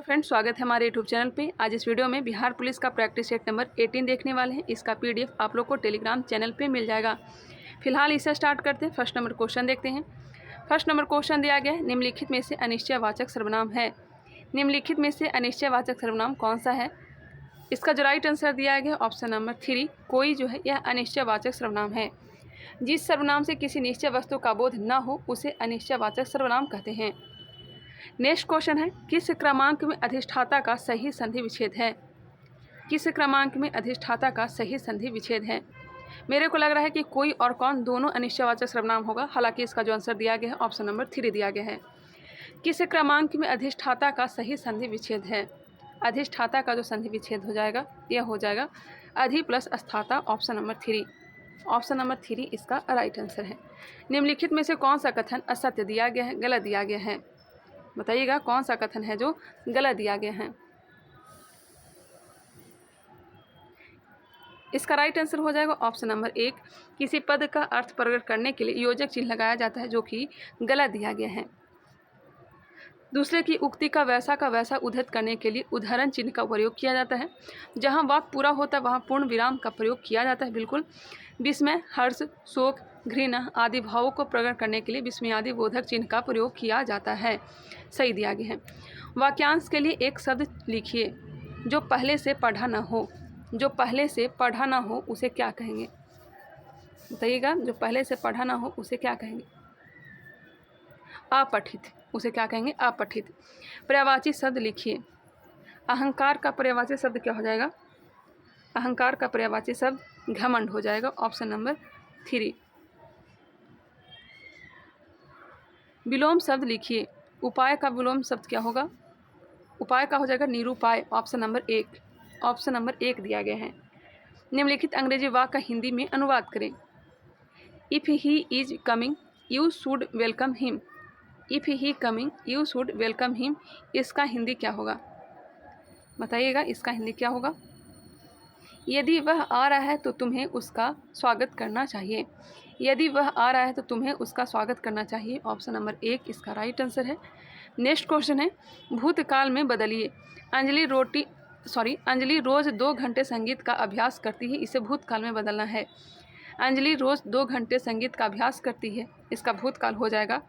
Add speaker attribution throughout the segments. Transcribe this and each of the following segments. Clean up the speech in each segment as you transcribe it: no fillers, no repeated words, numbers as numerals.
Speaker 1: Friends, स्वागत है हमारे यूट्यूब चैनल पे। आज इस वीडियो में बिहार पुलिस का प्रैक्टिस सेट नंबर 18 देखने वाले हैं। इसका पीडीएफ आप लोग को टेलीग्राम चैनल पे मिल जाएगा। फिलहाल इसे स्टार्ट करते हैं। फर्स्ट नंबर क्वेश्चन देखते हैं। फर्स्ट नंबर क्वेश्चन दिया गया है, निम्नलिखित में से अनिश्चयवाचक सर्वनाम है। निम्नलिखित में से अनिश्चयवाचक सर्वनाम कौन सा है? इसका जो राइट आंसर दिया गया ऑप्शन नंबर 3, कोई जो है यह अनिश्चयवाचक सर्वनाम है। जिस सर्वनाम से किसी निश्चय वस्तु का बोध न हो उसे अनिश्चयवाचक सर्वनाम कहते हैं। नेक्स्ट क्वेश्चन है, किस क्रमांक में अधिष्ठाता का सही संधि विच्छेद है? किस क्रमांक में अधिष्ठाता का सही संधि विच्छेद है? मेरे को लग रहा है कि कोई और कौन दोनों अनिश्चयवाचक सर्वनाम होगा। हालांकि इसका जो आंसर दिया गया है ऑप्शन नंबर 3 दिया गया है। किस क्रमांक में अधिष्ठाता का सही संधि विच्छेद है? अधिष्ठाता का जो संधि विच्छेद हो जाएगा यह हो जाएगा अधि प्लस अस्थाता, ऑप्शन नंबर 3। ऑप्शन नंबर 3 इसका राइट आंसर है। निम्नलिखित में से कौन सा कथन असत्य दिया गया है, गलत दिया गया है? बताइएगा कौन सा कथन है जो गलत दिया गया है। इसका राइट आंसर हो जाएगा ऑप्शन नंबर 1, किसी पद का अर्थ प्रकट करने के लिए योजक चिन्ह लगाया जाता है, जो कि गलत दिया गया है। दूसरे की उक्ति का वैसा उद्धृत करने के लिए उदाहरण चिन्ह का प्रयोग किया जाता है। जहां वाक्य पूरा होता है वहां पूर्ण विराम का प्रयोग किया जाता है। बिल्कुल। विस्मय, हर्ष, शोक, घृणा आदि भावों को प्रकट करने के लिए विस्मयादि बोधक चिन्ह का प्रयोग किया जाता है। सही दिया गया है। वाक्यांश के लिए एक शब्द लिखिए जो पहले से पढ़ा न हो। जो पहले से पढ़ा न हो उसे क्या कहेंगे? बताइएगा, जो पहले से पढ़ा ना हो उसे क्या कहेंगे? अपठित। उसे क्या कहेंगे? अपठित। पर्यायवाची शब्द लिखिए। अहंकार का पर्यायवाची शब्द क्या हो जाएगा? अहंकार का पर्यायवाची शब्द घमंड हो जाएगा, ऑप्शन नंबर 3। विलोम शब्द लिखिए। उपाय का विलोम शब्द क्या होगा? उपाय का हो जाएगा निरूपाय, ऑप्शन नंबर 1। ऑप्शन नंबर 1 दिया गया है। निम्नलिखित अंग्रेजी वाक्य का हिंदी में अनुवाद करें। If he is coming you should welcome him. If he coming you should welcome him, इसका हिंदी क्या होगा? बताइएगा, इसका हिंदी क्या होगा? यदि वह आ रहा है तो तुम्हें उसका स्वागत करना चाहिए। यदि वह आ रहा है तो तुम्हें उसका स्वागत करना चाहिए, ऑप्शन नंबर 1 इसका राइट आंसर है। नेक्स्ट क्वेश्चन है, भूतकाल में बदलिए। अंजलि रोज 2 घंटे संगीत का अभ्यास करती है, इसे भूतकाल में बदलना है। अंजलि रोज 2 घंटे संगीत का अभ्यास करती है, इसका भूतकाल हो जाएगा।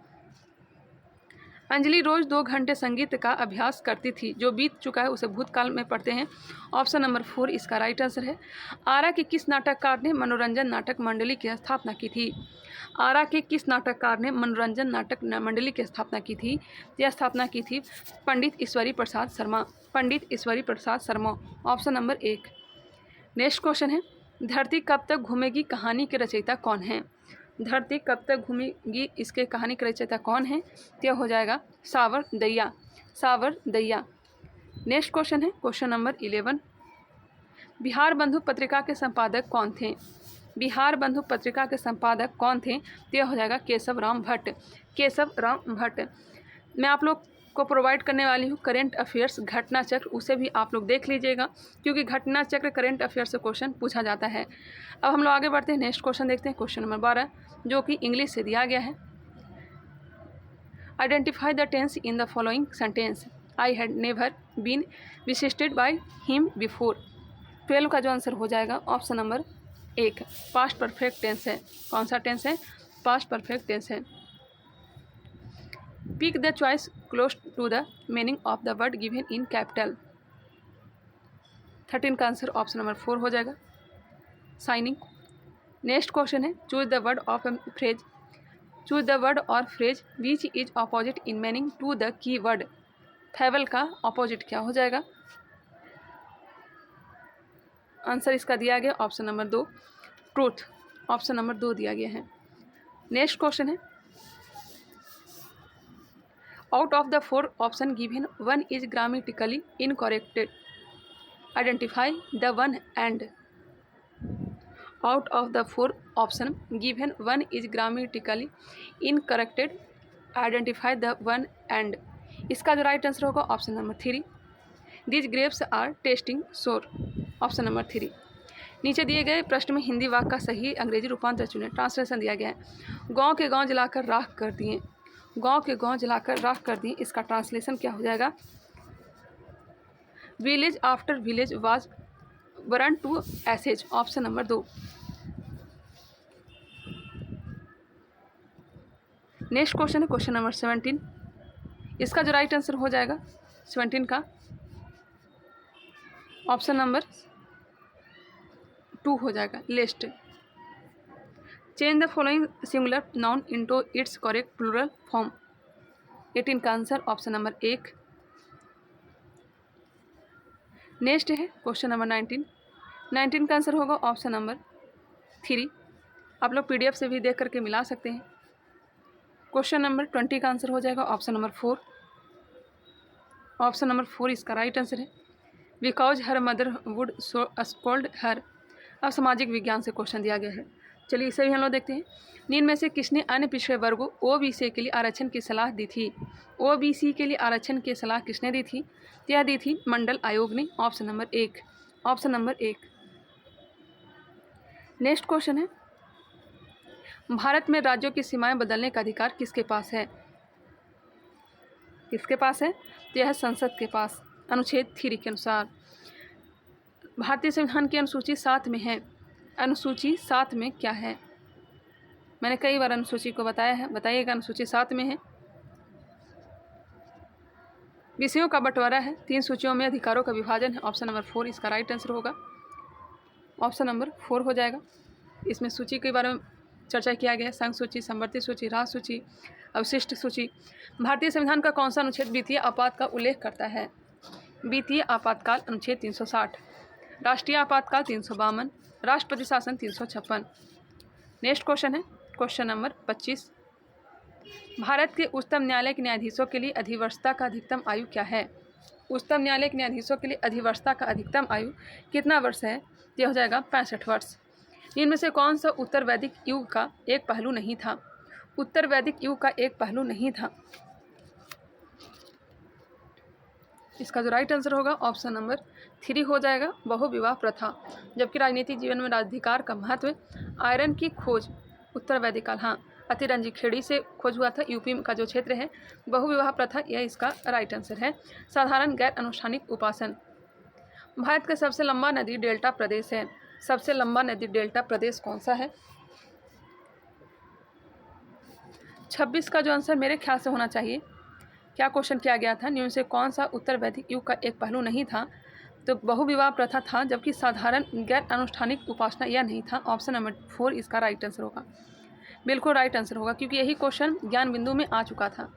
Speaker 1: अंजलि रोज 2 घंटे संगीत का अभ्यास करती थी, जो बीत चुका है उसे भूतकाल में पढ़ते हैं, ऑप्शन नंबर 4 इसका राइट आंसर है। आरा के किस नाटककार ने मनोरंजन नाटक मंडली की स्थापना की थी? आरा के किस नाटककार ने मनोरंजन नाटक मंडली की स्थापना की थी? यह स्थापना की थी Pandit Ishwari Prasad Sharma. Pandit Ishwari Prasad Sharma, option number 1। Next question है, धरती कब तक घूमेगी कहानी के रचयिता कौन है? धरती कब तक घूमेगी इसके कहानी के रचयिता कौन है? यह हो जाएगा सावर दैया। सावर दैया। नेक्स्ट क्वेश्चन है क्वेश्चन नंबर 11, बिहार बंधु पत्रिका के संपादक कौन थे? बिहार बंधु पत्रिका के संपादक कौन थे? यह हो जाएगा केशव राम भट्ट। केशव राम भट्ट। मैं आप लोग को प्रोवाइड करने वाली हूँ करेंट अफेयर्स घटना चक्र, उसे भी आप लोग देख लीजिएगा, क्योंकि घटना चक्र करेंट अफेयर्स से क्वेश्चन पूछा जाता है। अब हम लोग आगे बढ़ते हैं। नेक्स्ट क्वेश्चन देखते हैं, क्वेश्चन नंबर 12, जो कि इंग्लिश से दिया गया है। Identify the tense in the following sentence. I had never been visited by him before. 12 का जो आंसर हो जाएगा option number 1, past perfect tense है। कौन सा टेंस है? पास्ट परफेक्ट टेंस है। Pick the choice close to the meaning of the word given in capital. 13 का आंसर ऑप्शन नंबर 4 हो जाएगा, साइनिंग। नेक्स्ट क्वेश्चन है, choose the word of phrase. Choose the word और phrase which is opposite in meaning to the key word. Fable का ऑपोजिट क्या हो जाएगा? आंसर इसका दिया गया option number 2, truth. Option number 2 दिया गया है। नेक्स्ट क्वेश्चन है, out of the 4 option given 1 is grammatically incorrect. Identify the 1 end. Out of the 4 option given 1 is grammatically incorrected. Identify the 1 end. इसका जो राइट आंसर होगा option number 3, this grapes are tasting sour. Option number 3। नीचे दिए गए प्रश्न में हिंदी वाक्य का सही अंग्रेजी रूपांतर चुनें। ट्रांसलेशन दिया गया है, गांव के गांव जलाकर राख कर दिए। गांव के गांव जलाकर राख कर दिए, इसका ट्रांसलेशन क्या हो जाएगा? Village after village was burnt to ashes, option number 2। Next question है क्वेश्चन नंबर 17। इसका जो राइट आंसर हो जाएगा 17 का ऑप्शन नंबर 2 हो जाएगा, list. Change the following singular noun into its correct plural form. 18 का आंसर ऑप्शन नंबर 1। नेक्स्ट है क्वेश्चन नंबर 19। 19 का आंसर होगा ऑप्शन नंबर 3। आप लोग PDF से भी देख करके मिला सकते हैं। क्वेश्चन नंबर 20 का आंसर हो जाएगा ऑप्शन नंबर 4। ऑप्शन नंबर 4 इसका राइट आंसर है। Because her mother would scold her. अब सामाजिक विज्ञान से क्वेश्चन दिया गया है, चलिए इसे भी हम लोग देखते हैं। निम्न में से किसने अन्य पिछड़े वर्गों OBC के लिए आरक्षण की सलाह दी थी? OBC के लिए आरक्षण की सलाह किसने दी थी? यह दी थी मंडल आयोग ने, option number 1। Option number 1। Next question है, भारत में राज्यों की सीमाएं बदलने का अधिकार किसके पास है? किसके पास है? तो यह है संसद के पास, अनुच्छेद 3 के अनुसार। भारतीय संविधान की अनुसूची 7 में है। अनुसूची 7 में क्या है? मैंने कई बार अनुसूची को बताया है, बताइएगा। अनुसूची 7 में है विषयों का बंटवारा है, 3 सूचियों में अधिकारों का विभाजन है, ऑप्शन नंबर 4 इसका राइट आंसर होगा। ऑप्शन नंबर 4 हो जाएगा। इसमें सूची के बारे में चर्चा किया गया है, संघ सूची, समवर्ती सूची, राज सूची, अवशिष्ट सूची। भारतीय संविधान का कौन सा अनुच्छेद वित्तीय आपात का उल्लेख करता है? वित्तीय आपातकाल अनुच्छेद 360, राष्ट्रीय आपातकाल 352, राष्ट्रपति शासन 356। नेक्स्ट क्वेश्चन है क्वेश्चन नंबर 25। भारत के उच्चतम न्यायालय के न्यायाधीशों के लिए अधिवर्षता का अधिकतम आयु क्या है? उच्चतम न्यायालय के न्यायाधीशों के लिए अधिवर्षता का अधिकतम आयु कितना वर्ष है? यह हो जाएगा 65 वर्ष। इनमें से कौन सा उत्तर वैदिक युग का एक पहलू नहीं था? उत्तर वैदिक युग का एक पहलू नहीं था। इसका जो राइट आंसर होगा ऑप्शन नंबर 3 हो जाएगा, बहुविवाह प्रथा। जबकि राजनीतिक जीवन में राजधिकार का महत्व, आयरन की खोज उत्तर वैदिक काल, हाँ, अतिरंजी खेड़ी से खोज हुआ था, यूपी का जो क्षेत्र है। बहुविवाह प्रथा यह इसका राइट आंसर है। साधारण गैर अनुष्ठानिक उपासन। भारत का सबसे लंबा नदी डेल्टा प्रदेश है। सबसे लंबा नदी डेल्टा प्रदेश कौन सा है? 26 का जो आंसर मेरे ख्याल से होना चाहिए। क्या क्वेश्चन किया गया था? निम्न से कौन सा उत्तर वैदिक युग का एक पहलू नहीं था? तो बहुविवाह प्रथा था, जबकि साधारण गैर अनुष्ठानिक उपासना यह नहीं था। ऑप्शन नंबर 4 इसका राइट आंसर होगा, बिल्कुल राइट आंसर होगा, क्योंकि यही क्वेश्चन ज्ञान बिंदु में आ चुका था।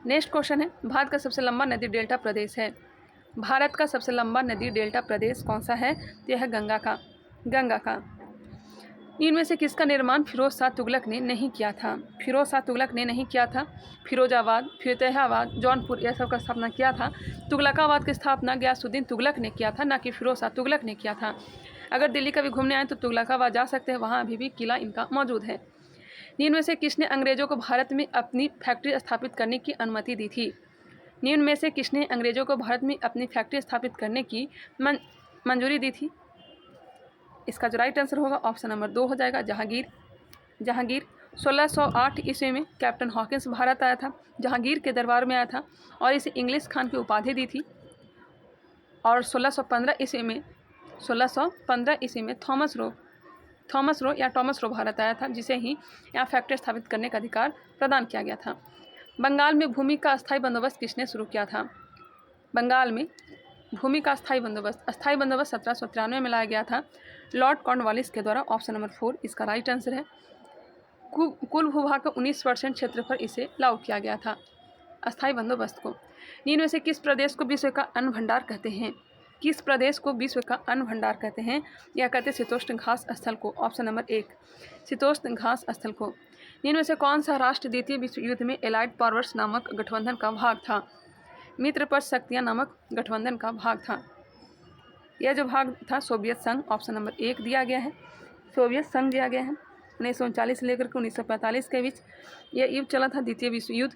Speaker 1: नेक्स्ट क्वेश्चन है, भारत का सबसे लंबा नदी डेल्टा प्रदेश है। भारत का सबसे लंबा नदी डेल्टा प्रदेश कौन सा है? तो यह है गंगा का। गंगा का। इनमें से किसका निर्माण फिरोज शाह तुगलक ने नहीं किया था? फिरोज शाह तुगलक ने नहीं किया था। फिरोजाबाद, फतेहाबाद, जौनपुर, यह सब का स्थापना किया था। तुगलकाबाद की स्थापना गयासुद्दीन तुगलक ने किया था, ना कि फिरोज शाह तुगलक ने किया था। अगर दिल्ली कभी घूमने आए तो तुगलकाबाद जा सकते हैं, वहाँ अभी भी किला इनका मौजूद है। निम्न में से किसने अंग्रेजों को भारत में अपनी फैक्ट्री स्थापित करने की अनुमति दी थी? निम्न में से किसने अंग्रेजों को भारत में अपनी फैक्ट्री स्थापित करने की मंजूरी दी थी? इसका जो राइट आंसर होगा ऑप्शन नंबर 2 हो जाएगा, जहांगीर। जहांगीर 1608 ईस्वी में कैप्टन हॉकिंस भारत आया था, जहांगीर के दरबार में आया था और इसे इंग्लिश खान की उपाधि दी थी। और 1615 ईस्वी में थॉमस रो भारत आया था, जिसे ही यहाँ फैक्ट्री स्थापित करने का अधिकार प्रदान किया गया था। बंगाल में भूमि का अस्थायी बंदोबस्त किसने शुरू किया था? बंगाल में भूमि का अस्थायी बंदोबस्त 1793 में लाया गया था, लॉर्ड कॉर्नवालिस के द्वारा। ऑप्शन नंबर 4 इसका राइट आंसर है। कुल भूभाग का 19% क्षेत्र पर इसे लागू किया गया था, अस्थायी बंदोबस्त को। निम्न में से किस प्रदेश को विश्व का अन्न भंडार कहते हैं? किस प्रदेश को विश्व का अन्न भंडार कहते हैं? या कहते हैं शीतोष्ण घास स्थल को। ऑप्शन नंबर 1 शीतोष्ण घास स्थल को। निम्न में से कौन सा राष्ट्र द्वितीय विश्व युद्ध में एलाइड पावर्स नामक गठबंधन का भाग था? मित्र पक्ष शक्तियाँ नामक गठबंधन का भाग था। यह जो भाग था सोवियत संघ, ऑप्शन नंबर 1 दिया गया है, सोवियत संघ दिया गया है। 1939 से लेकर के 1945 के बीच यह युद्ध चला था, द्वितीय विश्व युद्ध।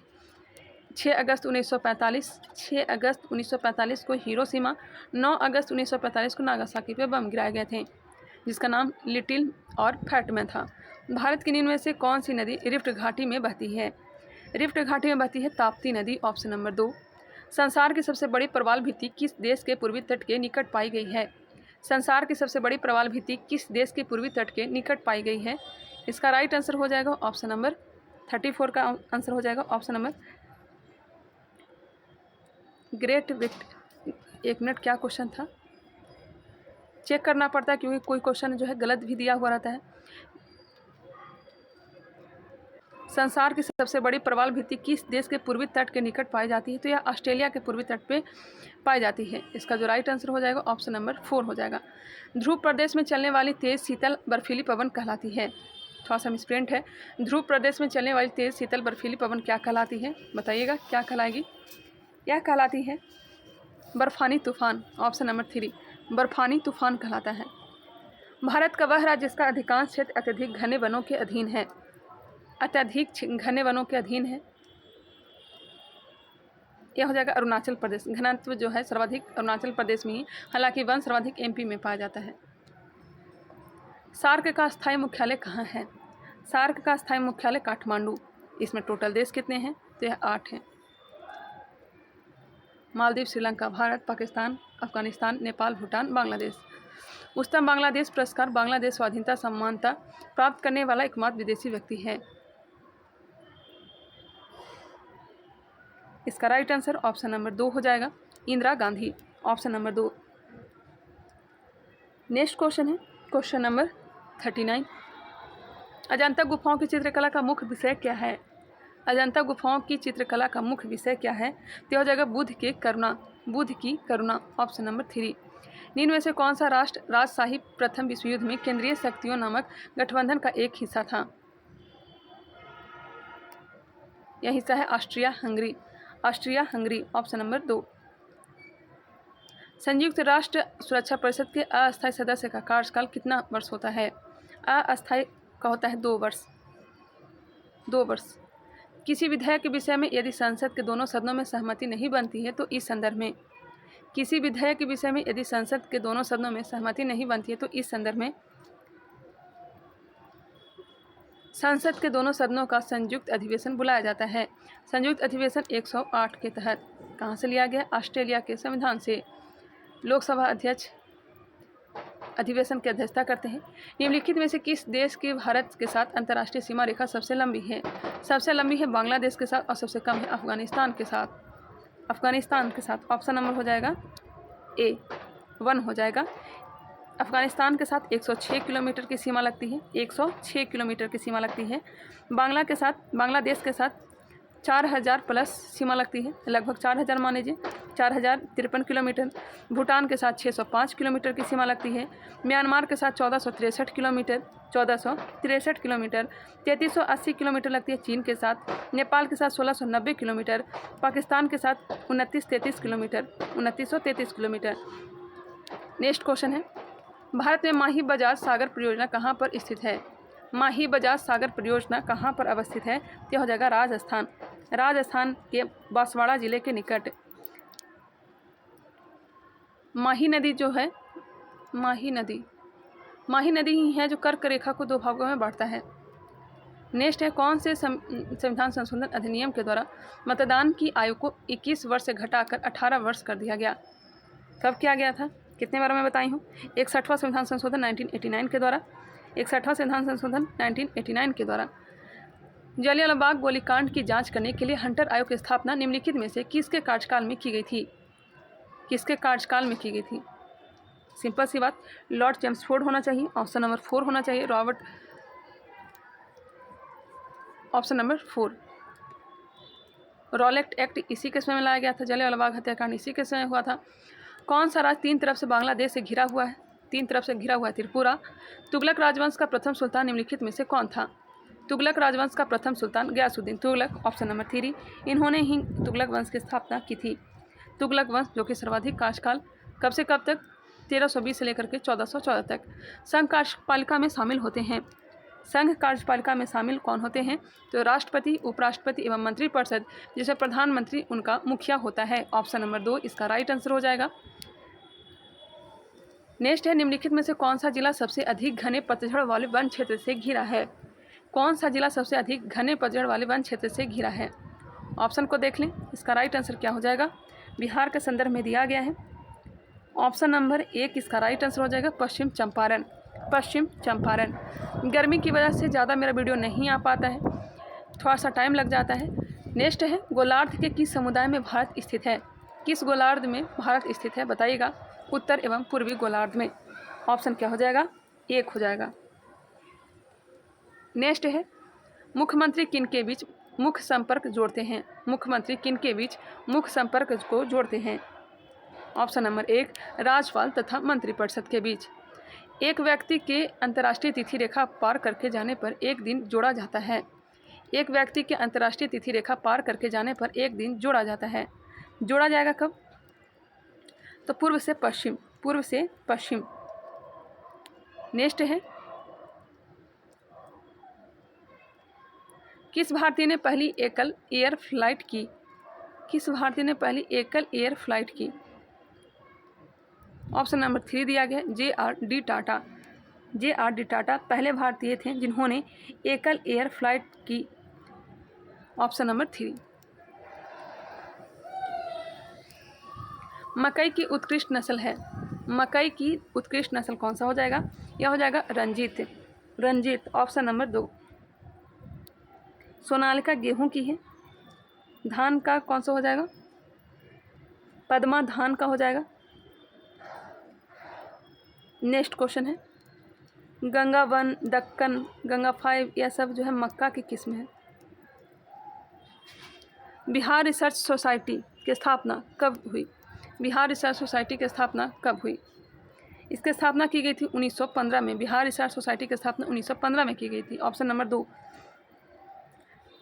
Speaker 1: 6 अगस्त 1945 को हिरोशिमा, 9 अगस्त 1945 को नागासाकी पे बम गिराए गए थे, जिसका नाम लिटिल और फैट में था। भारत की निम्न में से कौन सी नदी रिफ्ट घाटी में बहती है? रिफ्ट घाटी में बहती है ताप्ती नदी, ऑप्शन नंबर 2। संसार की सबसे बड़ी प्रवाल भित्ति किस देश के पूर्वी तट के निकट पाई गई है? संसार की सबसे बड़ी प्रवाल भित्ति किस देश के पूर्वी तट के निकट पाई गई है? इसका राइट आंसर हो जाएगा ऑप्शन नंबर 34 का आंसर हो जाएगा option number great Britain. 1 minute, क्या क्वेश्चन था? चेक करना पड़ता है क्योंकि कोई क्वेश्चन जो है गलत भी दिया हुआ रहता है। संसार की सबसे बड़ी प्रवाल भित्ति किस देश के पूर्वी तट के निकट पाई जाती है? तो यह ऑस्ट्रेलिया के पूर्वी तट पे पाई जाती है। इसका जो राइट आंसर हो जाएगा ऑप्शन नंबर 4 हो जाएगा। ध्रुव प्रदेश में चलने वाली तेज शीतल बर्फीली पवन कहलाती है। थोड़ा सा मिसप्रिंट है। ध्रुव प्रदेश में चलने वाली तेज शीतल बर्फीली पवन क्या कहलाती है? बताइएगा क्या कहलाएगी? यह कहलाती है बर्फानी तूफान। ऑप्शन नंबर 3 बर्फानी तूफान कहलाता है। भारत का वह राज्य जिसका अधिकांश क्षेत्र अत्यधिक घने वनों के अधीन है। अत्यधिक घने वनों के अधीन है, यह हो जाएगा अरुणाचल प्रदेश। घनत्व जो है सर्वाधिक अरुणाचल प्रदेश में ही, हालांकि वन सर्वाधिक एमपी में पाया जाता है। सार्क का स्थायी मुख्यालय कहाँ है? सार्क का स्थायी मुख्यालय काठमांडू। इसमें टोटल देश कितने हैं? तो यह 8 हैं। मालदीव, श्रीलंका, भारत, पाकिस्तान, अफगानिस्तान, नेपाल, भूटान, बांग्लादेश। उच्चतम बांग्लादेश पुरस्कार बांग्लादेश स्वाधीनता सम्मानता प्राप्त करने वाला एकमात्र विदेशी व्यक्ति है। इसका राइट आंसर ऑप्शन नंबर 2 हो जाएगा, Indira Gandhi. Option number 2। Next question है क्वेश्चन नंबर 39। अजंता गुफाओं की चित्रकला का मुख्य विषय क्या है? अजंता गुफाओं की चित्रकला का मुख्य विषय क्या है? तो हो जाएगा बुद्ध की करुणा। Option number 3। निम्न में से कौन सा राष्ट्र राजशाही प्रथम विश्व युद्ध में केंद्रीय शक्तियों नामक गठबंधन का एक हिस्सा था? यह हिस्सा है ऑस्ट्रिया हंगरी। Option number 2। संयुक्त राष्ट्र सुरक्षा परिषद के अस्थायी सदस्य का कार्यकाल कितना वर्ष होता है? अस्थायी का होता है 2 वर्ष। किसी विधेयक के विषय में यदि संसद के दोनों सदनों में सहमति नहीं बनती है तो इस संदर्भ में संसद के दोनों सदनों का संयुक्त अधिवेशन बुलाया जाता है। संयुक्त अधिवेशन 108 के तहत कहाँ से लिया गया? ऑस्ट्रेलिया के संविधान से। लोकसभा अध्यक्ष अधिवेशन की अध्यक्षता करते हैं। निम्नलिखित में से किस देश की भारत के साथ अंतर्राष्ट्रीय सीमा रेखा सबसे लंबी है? सबसे लंबी है बांग्लादेश के साथ और सबसे कम है अफगानिस्तान के साथ। ऑप्शन नंबर हो जाएगा A 1 हो जाएगा। अफगानिस्तान के साथ 106 किलोमीटर की सीमा लगती है। 106 किलोमीटर की सीमा लगती है। बांग्लादेश के साथ 4000 प्लस सीमा लगती है, लगभग 4000 मान लीजिए, 4053 किलोमीटर। भूटान के साथ 605 किलोमीटर की सीमा लगती है। म्यांमार के साथ 1463 किलोमीटर। 3380 किलोमीटर लगती है चीन के साथ। नेपाल के साथ 1690 किलोमीटर। पाकिस्तान के साथ 2933 किलोमीटर। नेक्स्ट क्वेश्चन है, भारत में माही बजाज सागर परियोजना कहाँ पर स्थित है? माही बजाज सागर परियोजना कहाँ पर अवस्थित है? यह हो जाएगा राजस्थान के बांसवाड़ा जिले के निकट। माही नदी जो है, माही नदी ही है जो कर्क रेखा को 2 भागों में बांटता है। नेक्स्ट है, कौन से संविधान संशोधन अधिनियम के द्वारा मतदान की आयु को 21 वर्ष से घटाकर 18 वर्ष कर दिया गया? कब किया गया था? कितने बार मैं बताई हूँ? 61वां संविधान संशोधन 1989 के द्वारा। 61वां संविधान संशोधन 1989 के द्वारा। जलियांवाला बाग गोलीकांड की जांच करने के लिए हंटर आयोग की स्थापना निम्नलिखित में से किसके कार्यकाल में की गई थी? सिंपल सी बात, लॉर्ड चेम्सफोर्ड होना चाहिए। ऑप्शन नंबर 4 होना चाहिए, ऑप्शन नंबर 4। रॉलेट एक्ट इसी के समय में लाया गया था। जलियांवाला बाग हत्याकांड इसी के समय हुआ था। कौन सा राज्य 3 तरफ से बांग्लादेश से घिरा हुआ है? त्रिपुरा। तुगलक राजवंश का प्रथम सुल्तान निम्नलिखित में से कौन था? तुगलक राजवंश का प्रथम सुल्तान गयासुद्दीन तुगलक। ऑप्शन नंबर 3, इन्होंने ही तुगलक वंश की स्थापना की थी। तुगलक वंश जो कि सर्वाधिक कार्यकाल कब से कब तक? 1320 से लेकर के 1414 तक। संघ कार्यपालिका में शामिल होते हैं। संघ कार्यपालिका में शामिल कौन होते हैं? तो राष्ट्रपति, उपराष्ट्रपति एवं मंत्रिपरिषद, जिसे प्रधानमंत्री उनका मुखिया होता है। ऑप्शन नंबर 2 इसका राइट आंसर हो जाएगा। नेक्स्ट है, निम्नलिखित में से कौन सा जिला सबसे अधिक घने पतझड़ वाले वन क्षेत्र से घिरा है? कौन सा जिला सबसे अधिक घने पतझड़ वाले वन क्षेत्र से घिरा है? ऑप्शन को देख लें, इसका राइट आंसर क्या हो जाएगा? बिहार के संदर्भ में दिया गया है। ऑप्शन नंबर 1 इसका राइट आंसर हो जाएगा पश्चिम चंपारण। पश्चिम चंपारण। गर्मी की वजह से ज़्यादा मेरा वीडियो नहीं आ पाता है, थोड़ा सा टाइम लग जाता है। नेक्स्ट है गोलार्ध के किस समुदाय में भारत स्थित है? किस गोलार्ध में भारत स्थित है बताइएगा? उत्तर एवं पूर्वी गोलार्ध में। ऑप्शन क्या हो जाएगा? 1 हो जाएगा। नेक्स्ट है मुख्यमंत्री किन के बीच मुख्य संपर्क जोड़ते हैं? मुख्यमंत्री किन के बीच मुख्य संपर्क को जोड़ते हैं? ऑप्शन नंबर 1 राज्यपाल तथा मंत्रिपरिषद के बीच। एक व्यक्ति के अंतर्राष्ट्रीय तिथि रेखा पार करके जाने पर एक दिन जोड़ा जाता है। एक व्यक्ति के अंतर्राष्ट्रीय तिथि रेखा पार करके जाने पर एक दिन जोड़ा जाता है। जोड़ा जाएगा कब? तो पूर्व से पश्चिम। पूर्व से पश्चिम। नेक्स्ट है किस भारतीय ने पहली एकल एयर फ्लाइट की? किस भारतीय ने पहली एकल एयर फ्लाइट की? ऑप्शन नंबर 3 दिया गया है जे.आर.डी. टाटा। जे.आर.डी. टाटा पहले भारतीय थे जिन्होंने एकल एयर फ्लाइट की। Option number 3। मकई की उत्कृष्ट नस्ल है। मकई की उत्कृष्ट नस्ल कौन सा हो जाएगा? यह हो जाएगा रंजीत। रंजीत। Option number 2। सोनालिका गेहूं की है। धान का कौन सा हो जाएगा? पद्मा धान का हो जाएगा। नेक्स्ट क्वेश्चन है गंगा 1, दक्कन, गंगा 5 यह सब जो है मक्का की किस्म है। बिहार रिसर्च सोसाइटी की स्थापना कब हुई? बिहार रिसर्च सोसाइटी की स्थापना कब हुई? इसकी स्थापना की गई थी 1915 में। बिहार रिसर्च सोसाइटी की स्थापना 1915 में की गई थी। ऑप्शन नंबर 2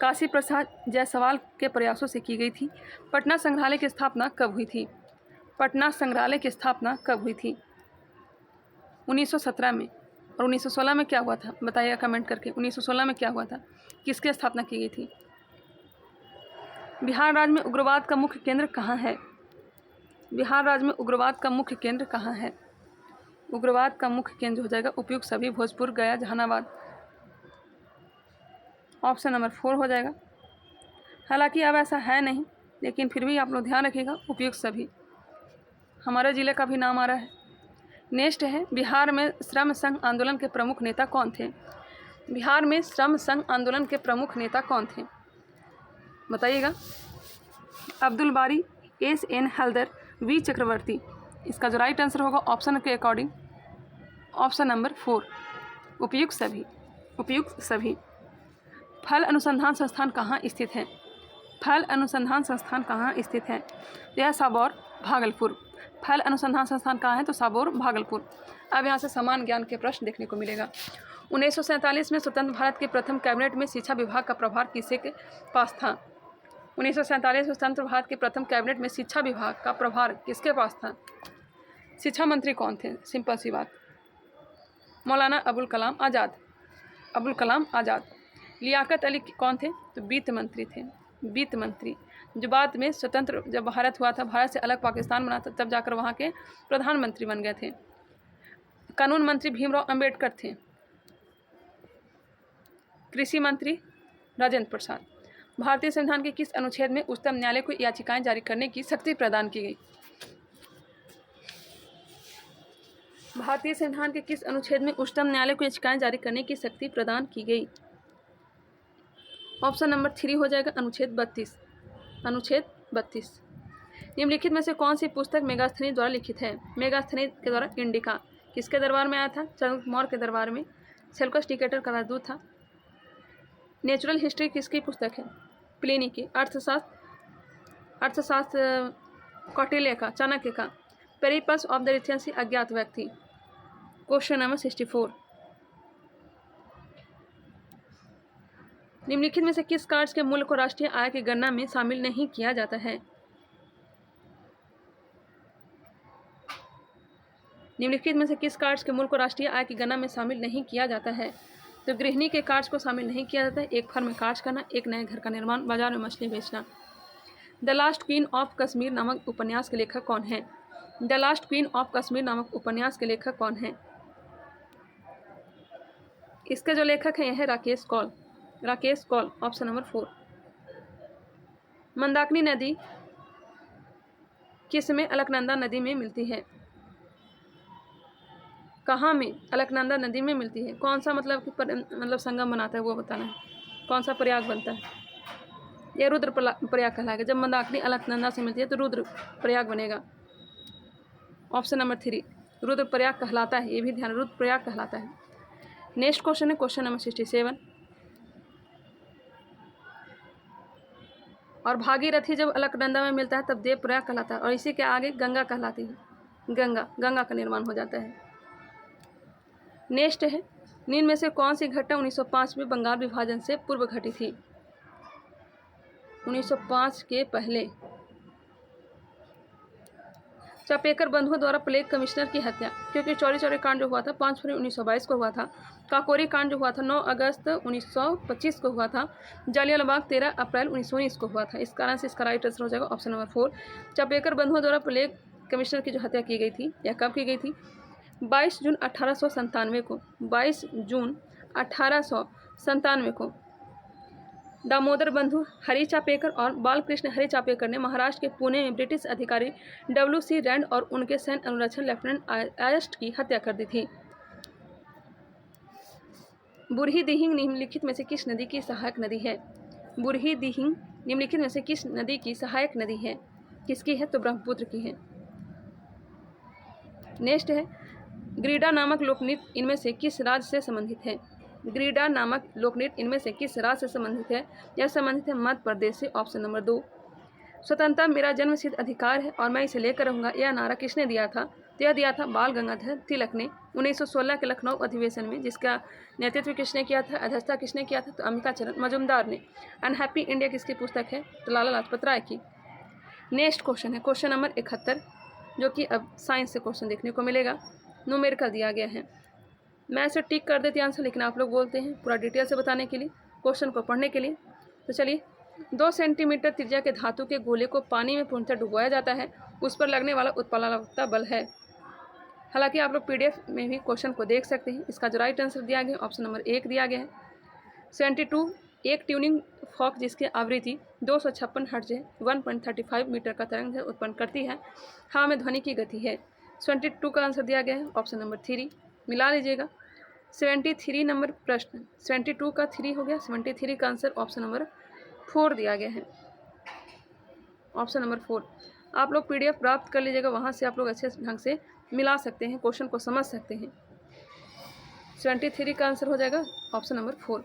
Speaker 1: काशी प्रसाद जायसवाल के प्रयासों से की गई थी। पटना संग्रहालय की स्थापना कब हुई थी? पटना संग्रहालय की स्थापना कब हुई थी? 1917 में। और 1916 में क्या हुआ था बताइएगा कमेंट करके। 1916 में क्या हुआ था? किसकी स्थापना की गई थी? बिहार राज्य में उग्रवाद का मुख्य केंद्र कहाँ है? बिहार राज्य में उग्रवाद का मुख्य केंद्र कहाँ है? उग्रवाद का मुख्य केंद्र हो जाएगा उपयुक्त सभी भोजपुर, गया, जहानाबाद। ऑप्शन नंबर 4 हो जाएगा। हालांकि अब ऐसा है नहीं, लेकिन फिर भी आप लोग ध्यान रखिएगा उपयुक्त सभी। हमारे ज़िले का भी नाम आ रहा है। नेक्स्ट है बिहार में श्रम संघ आंदोलन के प्रमुख नेता कौन थे? बिहार में श्रम संघ आंदोलन के प्रमुख नेता कौन थे बताइएगा? अब्दुल बारी, एस.एन. हलदर, वी. चक्रवर्ती। इसका जो राइट आंसर होगा ऑप्शन के अकॉर्डिंग ऑप्शन नंबर 4 उपयुक्त सभी। उपयुक्त सभी। फल अनुसंधान संस्थान कहाँ स्थित है? फल अनुसंधान संस्थान कहाँ स्थित है? यह साबौर, भागलपुर। फल अनुसंधान संस्थान कहाँ है? तो साबौर, भागलपुर। अब यहाँ से समान ज्ञान के प्रश्न देखने को मिलेगा। 1947 में स्वतंत्र भारत के प्रथम कैबिनेट में शिक्षा विभाग का प्रभार किसके पास था? 1947 में स्वतंत्र भारत के प्रथम कैबिनेट में शिक्षा विभाग का प्रभार किसके पास था? शिक्षा मंत्री कौन थे? सिंपल सी बात, मौलाना अबुल कलाम आज़ाद। अबुल कलाम आज़ाद। लियाकत अली कौन थे? तो वित्त मंत्री थे। वित्त मंत्री, जो बाद में स्वतंत्र जब भारत हुआ था, भारत से अलग पाकिस्तान बना था, तब जाकर वहाँ के प्रधानमंत्री बन गए थे। कानून मंत्री भीमराव अंबेडकर थे। कृषि मंत्री राजेंद्र प्रसाद। भारतीय संविधान के किस अनुच्छेद में उच्चतम न्यायालय को याचिकाएं जारी करने की शक्ति प्रदान की गई? भारतीय संविधान के किस अनुच्छेद में उच्चतम न्यायालय को याचिकाएं जारी करने की शक्ति प्रदान की गई? ऑप्शन नंबर 3 हो जाएगा अनुच्छेद 32। अनुच्छेद 32। निम्नलिखित में से कौन सी पुस्तक मेगास्थनीज द्वारा लिखित है? मेगास्थनीज के द्वारा इंडिका किसके दरबार में आया था? चंद्रगुप्त मौर्य के दरबार में। सेल्यूकस निकेटर का राजदूत था। नेचुरल हिस्ट्री किसकी पुस्तक है? प्लिनी की। अर्थशास्त्र कौटिल्य का, चाणक्य का। पेरिप्लस ऑफ द रिथियंसी अज्ञात व्यक्ति। Question number 64। निम्नलिखित में से किस कार्य के मूल्य को राष्ट्रीय आय की गणना में शामिल नहीं किया जाता है? निम्नलिखित में से किस कार्य के मूल्य को राष्ट्रीय आय की गणना में शामिल नहीं किया जाता है? तो गृहिणी के कार्य को शामिल नहीं किया जाता है। एक फर्म में कार्य करना, एक नए घर का निर्माण, बाजार में मछली बेचना। The last queen of Kashmir नामक उपन्यास के लेखक कौन है? The last queen of Kashmir नामक उपन्यास के लेखक कौन है? इसके जो लेखक हैं यह है राकेश कौल। राकेश कौल। Option number 4। मंदाकिनी नदी किस में अलकनंदा नदी में मिलती है? कहाँ में अलकनंदा नदी में मिलती है? कौन सा मतलब कि मतलब संगम बनाता है वो बताना है। कौन सा प्रयाग बनता है? यह रुद्र प्रयाग कहलाएगा। जब मंदाकिनी अलकनंदा से मिलती है तो रुद्र प्रयाग बनेगा। ऑप्शन नंबर 3 रुद्र प्रयाग कहलाता है। ये भी ध्यान, रुद्र प्रयाग कहलाता है। नेक्स्ट क्वेश्चन है क्वेश्चन नंबर 67। और भागीरथी जब अलकनंदा में मिलता है तब देव प्रयाग कहलाता है, और इसी के आगे गंगा कहलाती है। गंगा का निर्माण हो जाता है। नेक्स्ट है, निम्न में से कौन सी घटना 1905 में बंगाल विभाजन से पूर्व घटी थी? 1905 के पहले चापेकर बंधुओं द्वारा प्लेग कमिश्नर की हत्या, क्योंकि चौरी चौरी कांड जो हुआ था 5 फरवरी 1922 को हुआ था। काकोरी कांड जो हुआ था 9 अगस्त 1925 को हुआ था। जालियांवाला बाग 13 अप्रैल 1919 को हुआ था। इस कारण से इसका राइट आंसर हो जाएगा ऑप्शन नंबर 4। चापेकर बंधुओं द्वारा प्लेग कमिश्नर की जो हत्या की गई थी, यह कब की गई थी? 22 जून 1897 को। 22 जून 1897 को दामोदर बंधु हरि चापेकर और बालकृष्ण हरि चापेकर ने महाराष्ट्र के पुणे में ब्रिटिश अधिकारी WC रैंड और उनके सैन्य अनुरक्षण लेफ्टिनेंट आयस्ट की हत्या कर दी थी। बुरही दिहिंग निम्नलिखित में से किस नदी की सहायक नदी है? बुरही दिहिंग निम्नलिखित में से किस नदी की सहायक नदी है? किसकी है? तो ब्रह्मपुत्र की है। नेक्स्ट है, ग्रीडा नामक लोकनृत्य इनमें से किस राज्य से संबंधित है? ग्रीडा नामक लोकनृत्य इनमें से किस राज्य से संबंधित है? यह संबंधित है मध्य प्रदेश से। Option number 2। स्वतंत्रता मेरा जन्मसिद्ध अधिकार है और मैं इसे लेकर रहूंगा, यह नारा किसने दिया था? तो यह दिया था बाल गंगाधर तिलक ने 1916 के लखनऊ अधिवेशन में, जिसका नेतृत्व किसने किया था? अध्यक्षता किसने किया था? तो अंबिका चरण मजुमदार ने। अनहैप्पी इंडिया किसकी पुस्तक है? तो लाला लाजपत राय की। नेक्स्ट क्वेश्चन है क्वेश्चन नंबर 71, जो कि अब साइंस से क्वेश्चन देखने को मिलेगा। न्यूमेरिकल दिया गया है। मैं इसे टिक कर देती आंसर, लेकिन आप लोग बोलते हैं पूरा डिटेल से बताने के लिए, क्वेश्चन को पढ़ने के लिए। तो चलिए, 2 सेंटीमीटर त्रिज्या के धातु के गोले को पानी में पूर्णतः डुबोया जाता है, उस पर लगने वाला उत्प्लावकता बल है। हालांकि आप लोग PDF में भी क्वेश्चन को देख सकते हैं। इसका जो राइट आंसर दिया गया ऑप्शन नंबर 1 दिया गया है। 72 एक ट्यूनिंग फॉक जिसकी आवृत्ति 256 हर्ट्ज है, 1.35 मीटर का तरंग उत्पन्न करती है, हवा में ध्वनि की गति है। 72 का आंसर दिया गया है ऑप्शन नंबर 3। मिला लीजिएगा। 73 नंबर प्रश्न, 72 का 3 हो गया। 73 का आंसर ऑप्शन नंबर 4 दिया गया है। ऑप्शन नंबर 4 आप लोग PDF प्राप्त कर लीजिएगा, वहाँ से आप लोग अच्छे ढंग से मिला सकते हैं, क्वेश्चन को समझ सकते हैं। 73 का आंसर हो जाएगा ऑप्शन नंबर 4।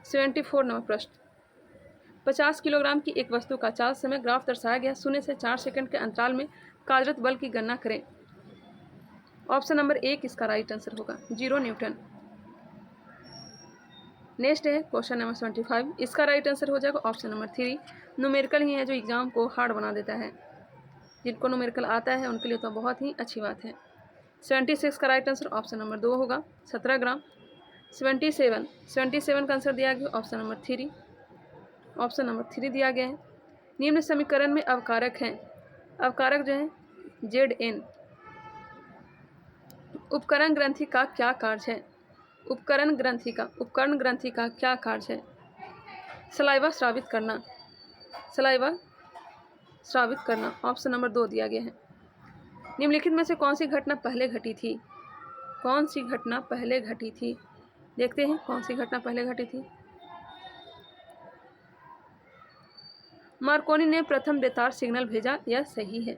Speaker 1: 74 नंबर प्रश्न, 50 किलोग्राम की एक वस्तु का चाल समय ग्राफ दर्शाया गया, 0 से 4 सेकंड के अंतराल में कार्यरत बल की गणना करें। ऑप्शन नंबर 1 इसका राइट आंसर होगा, 0 न्यूटन। नेक्स्ट है क्वेश्चन नंबर 75, इसका राइट आंसर हो जाएगा ऑप्शन नंबर 3। न्यूमेरिकल ही है जो एग्जाम को हार्ड बना देता है। जिनको न्यूमेरिकल आता है उनके लिए तो बहुत ही अच्छी बात है। 76 का राइट आंसर ऑप्शन नंबर 2 होगा, 17 ग्राम। 77 का आंसर दिया गया ऑप्शन नंबर 3। ऑप्शन नंबर 3 दिया गया है। निम्न समीकरण में अवकारक हैं, अवकारक जो है ZN। उपकरण ग्रंथि का क्या कार्य है? उपकरण ग्रंथि का क्या कार्य है? सलाइवा स्रावित करना, सलाइवा स्रावित करना। ऑप्शन नंबर 2 दिया गया है। निम्नलिखित में से कौन सी घटना पहले घटी थी? कौन सी घटना पहले घटी थी? देखते हैं कौन सी घटना पहले घटी थी। मार्कोनी ने प्रथम बेतार सिग्नल भेजा, यह सही है।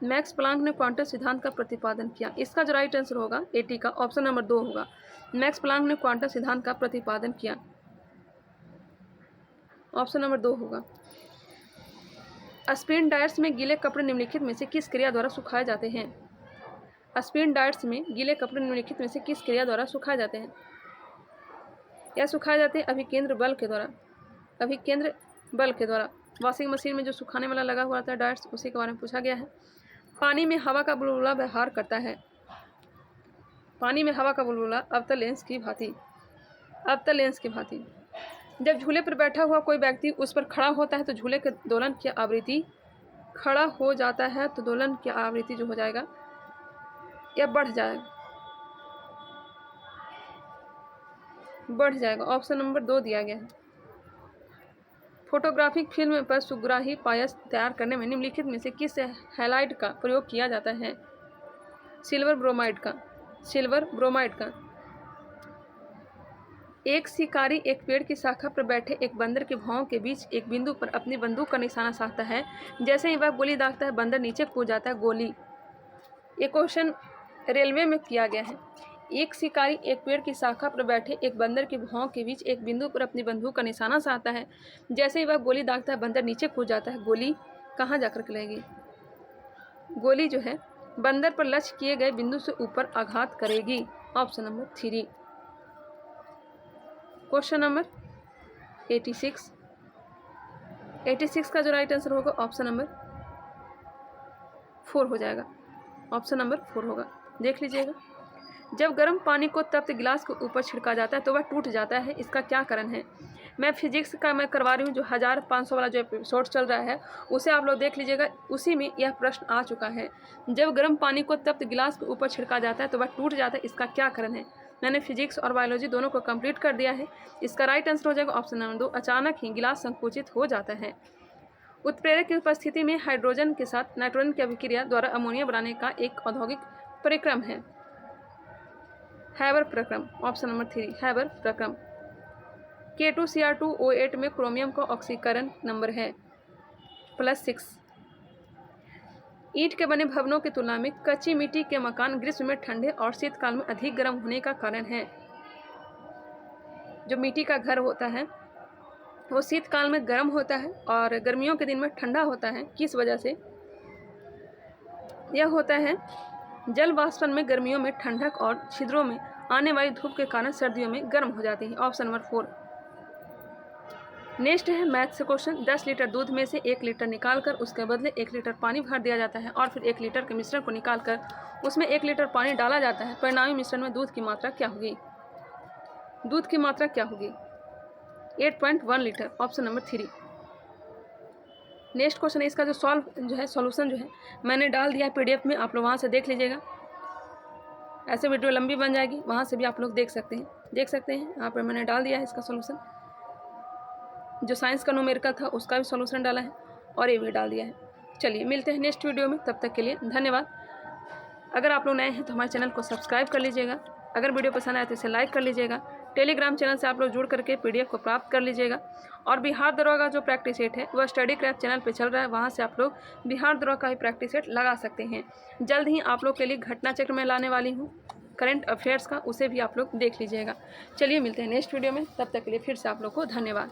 Speaker 1: मैक्स प्लांक ने क्वांटम सिद्धांत का प्रतिपादन किया। इसका जो राइट आंसर होगा 80 का ऑप्शन नंबर 2 होगा। मैक्स प्लांक ने क्वांटम सिद्धांत का प्रतिपादन किया, ऑप्शन नंबर 2 होगा। स्पिन डायर्स में गीले कपड़े निम्नलिखित में से किस क्रिया द्वारा सुखाए जाते हैं? स्पिन डायर्स में गीले कपड़े निम्नलिखित में से किस क्रिया द्वारा सुखाए जाते हैं? यह सुखाए जाते हैं अभिकेंद्र बल के द्वारा, अभिकेंद्र बल के द्वारा। वॉशिंग मशीन में जो सुखाने वाला लगा हुआ था डायर्स, उसी के बारे में पूछा गया है। पानी में हवा का बुलबुला व्यवहार करता है, पानी में हवा का बुलबुला अवतल लेंस की भांति, अवतल लेंस की भांति। जब झूले पर बैठा हुआ कोई व्यक्ति उस पर खड़ा होता है तो झूले के दोलन की आवृत्ति, खड़ा हो जाता है तो दोलन की आवृत्ति जो हो जाएगा या बढ़ जाएगा। ऑप्शन नंबर 2 दिया गया है। फोटोग्राफिक फिल्म पर सुग्राही पायस तैयार करने में निम्नलिखित में से किस हैलाइड का प्रयोग किया जाता है? सिल्वर ब्रोमाइड का। एक शिकारी एक पेड़ की शाखा पर बैठे एक बंदर के भौं के बीच एक बिंदु पर अपनी बंदूक का निशाना साधता है। जैसे ही वह गोली दागता है, बंदर नीचे कूद जाता है। गोली। ये क्वेश्चन रेलवे में किया गया है। एक शिकारी एक पेड़ की शाखा पर बैठे एक बंदर के भौं के बीच एक बिंदु पर अपनी बंदूक का निशाना साधता है। जैसे ही वह गोली दागता है, बंदर नीचे कूद जाता है। गोली कहाँ जाकर लगेगी? गोली जो है बंदर पर लक्ष्य किए गए बिंदु से ऊपर आघात करेगी। Option number 3। क्वेश्चन नंबर 86 का जो राइट आंसर होगा ऑप्शन नंबर 4 हो जाएगा। ऑप्शन नंबर 4 होगा। देख लीजिएगा, जब गर्म पानी को तप्त गिलास के ऊपर छिड़का जाता है तो वह टूट जाता है, इसका क्या कारण है? मैं फिजिक्स का मैं करवा रही हूँ, जो 1500 वाला जो एपिसोड चल रहा है उसे आप लोग देख लीजिएगा, उसी में यह प्रश्न आ चुका है। जब गर्म पानी को तप्त गिलास के ऊपर छिड़का जाता है तो वह टूट जाता है, इसका क्या कारण है? मैंने फिजिक्स और बायोलॉजी दोनों को कंप्लीट कर दिया है। इसका राइट आंसर हो जाएगा ऑप्शन नंबर 2, अचानक ही गिलास संकुचित हो जाता है। उत्प्रेरक की उपस्थिति में हाइड्रोजन के साथ नाइट्रोजन की अभिक्रिया द्वारा अमोनिया बनाने का एक औद्योगिक परिक्रम है। हैबर प्रक्रम। ऑप्शन नंबर 3, हैबर प्रक्रम। K2Cr2O8 में क्रोमियम का ऑक्सीकरण नंबर है +6। ईंट के बने भवनों की तुलना में कच्ची मिट्टी के मकान ग्रीष्म में ठंडे और शीतकाल में अधिक गर्म होने का कारण है। जो मिट्टी का घर होता है वो शीतकाल में गर्म होता है और गर्मियों के दिन में ठंडा होता है। किस वजह से यह होता है? जल वाष्पन में गर्मियों में ठंडक और छिद्रों में आने वाली धूप के कारण सर्दियों में गर्म हो जाती है। Option number 4। नेक्स्ट है मैथ से क्वेश्चन। 10 लीटर दूध में से 1 लीटर निकालकर उसके बदले 1 लीटर पानी भर दिया जाता है और फिर 1 लीटर के मिश्रण को निकालकर उसमें 1 लीटर पानी डाला जाता है। परिणामी मिश्रण में दूध की मात्रा क्या होगी? दूध की मात्रा क्या होगी? 8.1 litre. Option number 3। Next question है, इसका जो सॉल्यूशन जो है मैंने डाल दिया है PDF में, आप लोग वहाँ से देख लीजिएगा। ऐसे वीडियो लंबी बन जाएगी, वहाँ से भी आप लोग देख सकते हैं। यहाँ पर मैंने डाल दिया है इसका सॉल्यूशन। जो साइंस का न्यूमेरिकल था उसका भी सॉल्यूशन डाला है और ये भी डाल दिया है। चलिए मिलते हैं नेक्स्ट वीडियो में, तब तक के लिए धन्यवाद। अगर आप लोग नए हैं तो हमारे चैनल को सब्सक्राइब कर लीजिएगा। अगर वीडियो पसंद आए तो इसे लाइक कर लीजिएगा। टेलीग्राम चैनल से आप लोग जुड़ करके PDF को प्राप्त कर लीजिएगा। और बिहार दरोगा जो प्रैक्टिस सेट है वह स्टडी क्रैफ्ट चैनल पे चल रहा है, वहाँ से आप लोग बिहार दरोगा का ही प्रैक्टिस सेट लगा सकते हैं। जल्द ही आप लोग के लिए घटना चक्र में लाने वाली हूँ करंट अफेयर्स का, उसे भी आप लोग देख लीजिएगा। चलिए मिलते हैं नेक्स्ट वीडियो में, तब तक के लिए फिर से आप लोग को धन्यवाद।